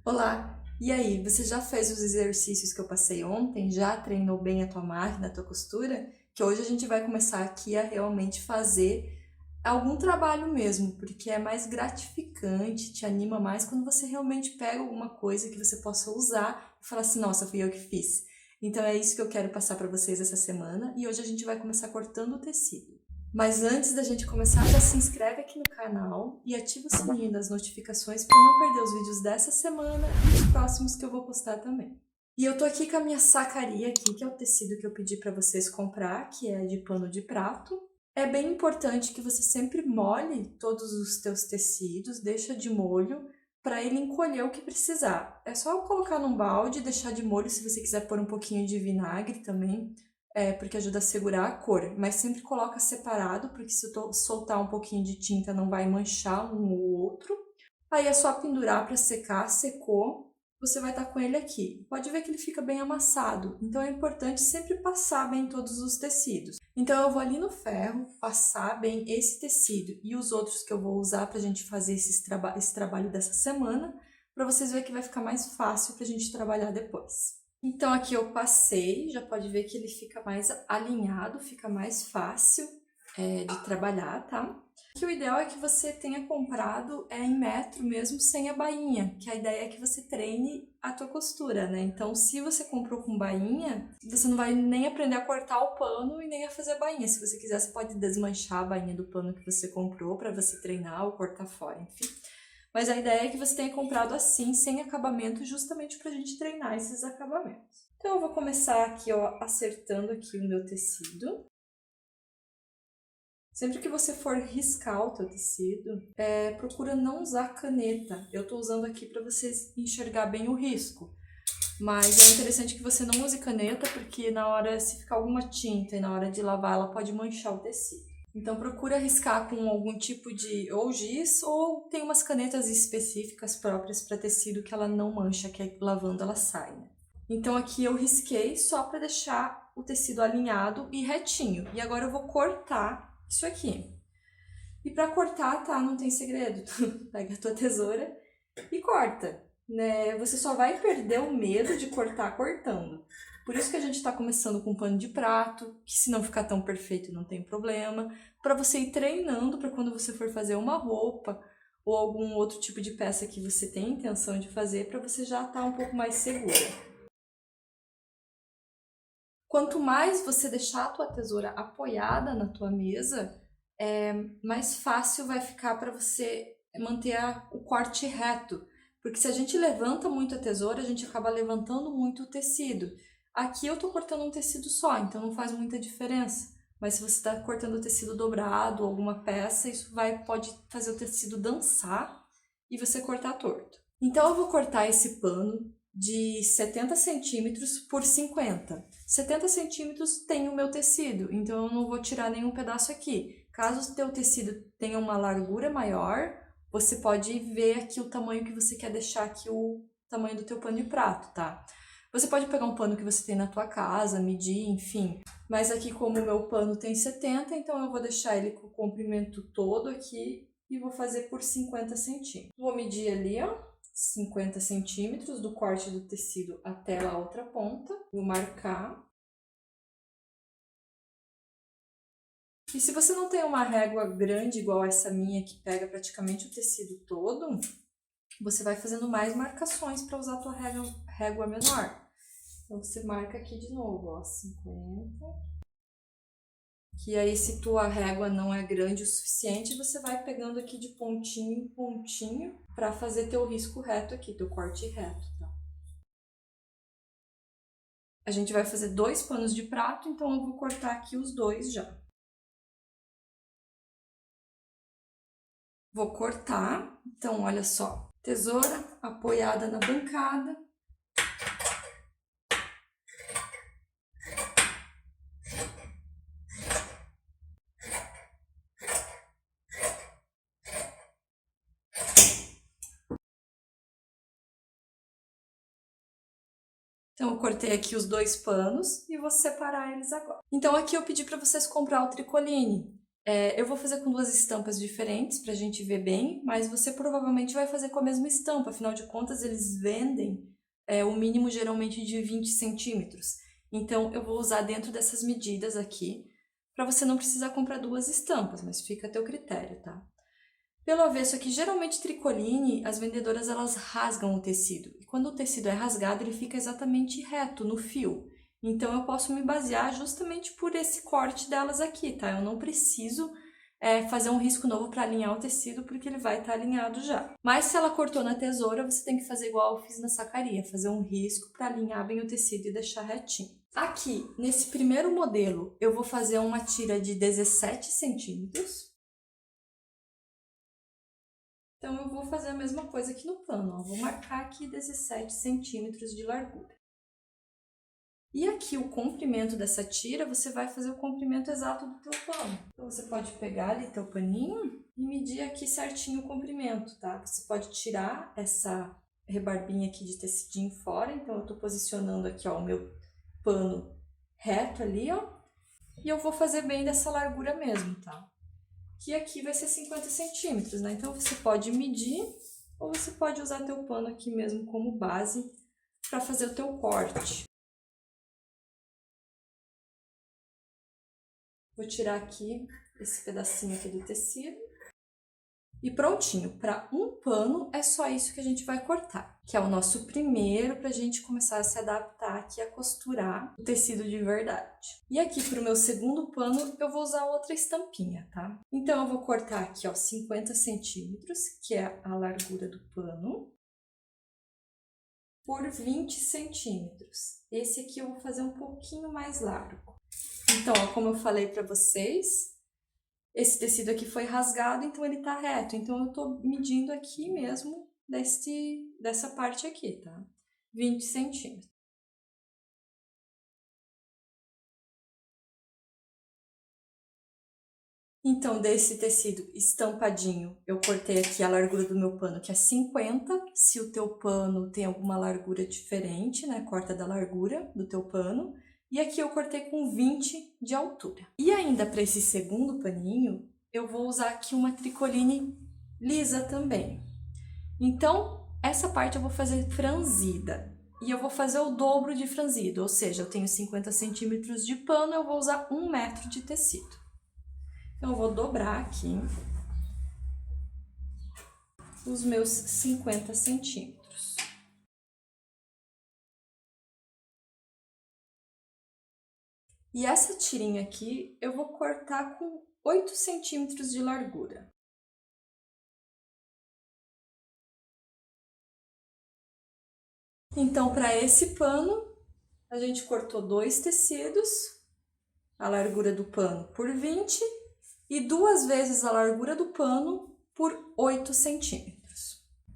Olá! E aí, você já fez os exercícios que eu passei ontem? Já treinou bem a tua máquina, a tua costura? Que hoje a gente vai começar aqui a realmente fazer algum trabalho mesmo, porque é mais gratificante, te anima mais quando você realmente pega alguma coisa que você possa usar e falar assim, nossa, fui eu que fiz. Então é isso que eu quero passar para vocês essa semana e hoje a gente vai começar cortando o tecido. Mas antes da gente começar, já se inscreve aqui no canal e ativa o sininho das notificações para não perder os vídeos dessa semana e os próximos que eu vou postar também. E eu tô aqui com a minha sacaria aqui, que é o tecido que eu pedi para vocês comprar, que é de pano de prato. É bem importante que você sempre molhe todos os teus tecidos, deixa de molho, para ele encolher o que precisar. É só colocar num balde e deixar de molho, se você quiser pôr um pouquinho de vinagre também, porque ajuda a segurar a cor. Mas sempre coloca separado, porque se eu soltar um pouquinho de tinta não vai manchar um ou outro. Aí é só pendurar para secar, secou, você vai estar com ele aqui. Pode ver que ele fica bem amassado, então é importante sempre passar bem todos os tecidos. Então eu vou ali no ferro, passar bem esse tecido e os outros que eu vou usar para a gente fazer esse trabalho dessa semana, para vocês verem que vai ficar mais fácil para a gente trabalhar depois. Então aqui eu passei, já pode ver que ele fica mais alinhado, fica mais fácil de trabalhar, tá? Que o ideal é que você tenha comprado em metro mesmo, sem a bainha, que a ideia é que você treine a tua costura, né? Então, se você comprou com bainha, você não vai nem aprender a cortar o pano e nem a fazer a bainha. Se você quiser, você pode desmanchar a bainha do pano que você comprou para você treinar ou cortar fora, enfim. Mas a ideia é que você tenha comprado assim, sem acabamento, justamente para a gente treinar esses acabamentos. Então, eu vou começar aqui, ó, acertando aqui o meu tecido. Sempre que você for riscar o teu tecido, procura não usar caneta. Eu estou usando aqui para vocês enxergar bem o risco. Mas é interessante que você não use caneta, porque na hora, se ficar alguma tinta e na hora de lavar, ela pode manchar o tecido. Então procura riscar com algum tipo de ou giz, ou tem umas canetas específicas próprias para tecido que ela não mancha, que lavando ela sai, né? Então aqui eu risquei só para deixar o tecido alinhado e retinho. E agora eu vou cortar isso aqui. E para cortar, tá? Não tem segredo. Pega a tua tesoura e corta, né? Você só vai perder o medo de cortar cortando. Por isso que a gente está começando com pano de prato, que se não ficar tão perfeito não tem problema, para você ir treinando para quando você for fazer uma roupa ou algum outro tipo de peça que você tem intenção de fazer, para você já estar um pouco mais segura. Quanto mais você deixar a tua tesoura apoiada na tua mesa, mais fácil vai ficar para você manter o corte reto. Porque se a gente levanta muito a tesoura, a gente acaba levantando muito o tecido. Aqui eu tô cortando um tecido só, então não faz muita diferença. Mas se você está cortando o tecido dobrado, alguma peça, isso pode fazer o tecido dançar e você cortar torto. Então eu vou cortar esse pano de 70 centímetros por 50. 70 centímetros tem o meu tecido, então eu não vou tirar nenhum pedaço aqui. Caso o teu tecido tenha uma largura maior, você pode ver aqui o tamanho que você quer deixar aqui, o tamanho do teu pano de prato, tá? Você pode pegar um pano que você tem na tua casa, medir, enfim. Mas aqui como o meu pano tem 70, então eu vou deixar ele com o comprimento todo aqui e vou fazer por 50 centímetros. Vou medir ali, ó, 50 centímetros do corte do tecido até a outra ponta. Vou marcar. E se você não tem uma régua grande igual essa minha, que pega praticamente o tecido todo, você vai fazendo mais marcações para usar a tua régua menor. Então, você marca aqui de novo, ó, 50. Que aí, se tua régua não é grande o suficiente, você vai pegando aqui de pontinho em pontinho para fazer teu risco reto aqui, teu corte reto, tá? A gente vai fazer 2 panos de prato, então eu vou cortar aqui os 2 já. Vou cortar, então olha só, tesoura apoiada na bancada. Então, eu cortei aqui os 2 panos e vou separar eles agora. Então, aqui eu pedi para vocês comprar o tricoline. Eu vou fazer com 2 estampas diferentes pra gente ver bem, mas você provavelmente vai fazer com a mesma estampa, afinal de contas eles vendem o mínimo geralmente de 20 centímetros. Então eu vou usar dentro dessas medidas aqui, para você não precisar comprar 2 estampas, mas fica a teu critério, tá? Pelo avesso aqui, geralmente tricoline, as vendedoras elas rasgam o tecido. E quando o tecido é rasgado, ele fica exatamente reto no fio. Então eu posso me basear justamente por esse corte delas aqui, tá? Eu não preciso fazer um risco novo para alinhar o tecido, porque ele vai estar alinhado já. Mas se ela cortou na tesoura, você tem que fazer igual eu fiz na sacaria, fazer um risco para alinhar bem o tecido e deixar retinho. Aqui, nesse primeiro modelo, eu vou fazer uma tira de 17 centímetros. Então, eu vou fazer a mesma coisa aqui no pano, ó. Vou marcar aqui 17 centímetros de largura. E aqui o comprimento dessa tira, você vai fazer o comprimento exato do teu pano. Então, você pode pegar ali teu paninho e medir aqui certinho o comprimento, tá? Você pode tirar essa rebarbinha aqui de tecidinho fora. Então, eu tô posicionando aqui, ó, o meu pano reto ali, ó. E eu vou fazer bem dessa largura mesmo, tá? Que aqui vai ser 50 centímetros, né? Então, você pode medir ou você pode usar teu pano aqui mesmo como base para fazer o teu corte. Vou tirar aqui esse pedacinho aqui do tecido. E prontinho, para um pano é só isso que a gente vai cortar, que é o nosso primeiro para a gente começar a se adaptar aqui a costurar o tecido de verdade. E aqui para o meu segundo pano eu vou usar outra estampinha, tá? Então eu vou cortar aqui, ó, 50 centímetros, que é a largura do pano, por 20 centímetros. Esse aqui eu vou fazer um pouquinho mais largo. Então, ó, como eu falei para vocês, esse tecido aqui foi rasgado, então ele tá reto. Então, eu tô medindo aqui mesmo dessa parte aqui, tá? 20 centímetros. Então, desse tecido estampadinho, eu cortei aqui a largura do meu pano, que é 50. Se o teu pano tem alguma largura diferente, né? Corta da largura do teu pano. E aqui eu cortei com 20 de altura. E ainda para esse segundo paninho, eu vou usar aqui uma tricoline lisa também. Então, essa parte eu vou fazer franzida. E eu vou fazer o dobro de franzido, ou seja, eu tenho 50 centímetros de pano, eu vou usar 1 metro de tecido. Então, eu vou dobrar aqui os meus 50 centímetros. E essa tirinha aqui, eu vou cortar com 8 centímetros de largura. Então, para esse pano, a gente cortou 2 tecidos, a largura do pano por 20 e 2 vezes a largura do pano por 8 centímetros.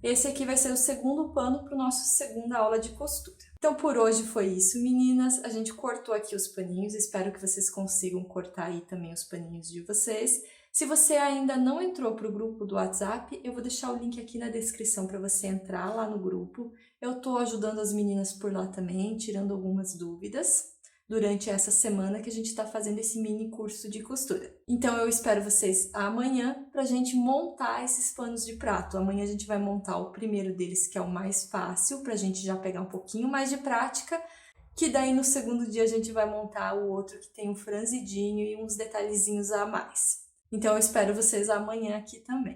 Esse aqui vai ser o segundo pano para a nossa segunda aula de costura. Então, por hoje foi isso, meninas. A gente cortou aqui os paninhos, espero que vocês consigam cortar aí também os paninhos de vocês. Se você ainda não entrou para o grupo do WhatsApp, eu vou deixar o link aqui na descrição para você entrar lá no grupo. Eu tô ajudando as meninas por lá também, tirando algumas dúvidas durante essa semana que a gente está fazendo esse mini curso de costura. Então eu espero vocês amanhã para a gente montar esses panos de prato. Amanhã a gente vai montar o primeiro deles, que é o mais fácil, para a gente já pegar um pouquinho mais de prática, que daí no segundo dia a gente vai montar o outro que tem um franzidinho e uns detalhezinhos a mais. Então eu espero vocês amanhã aqui também.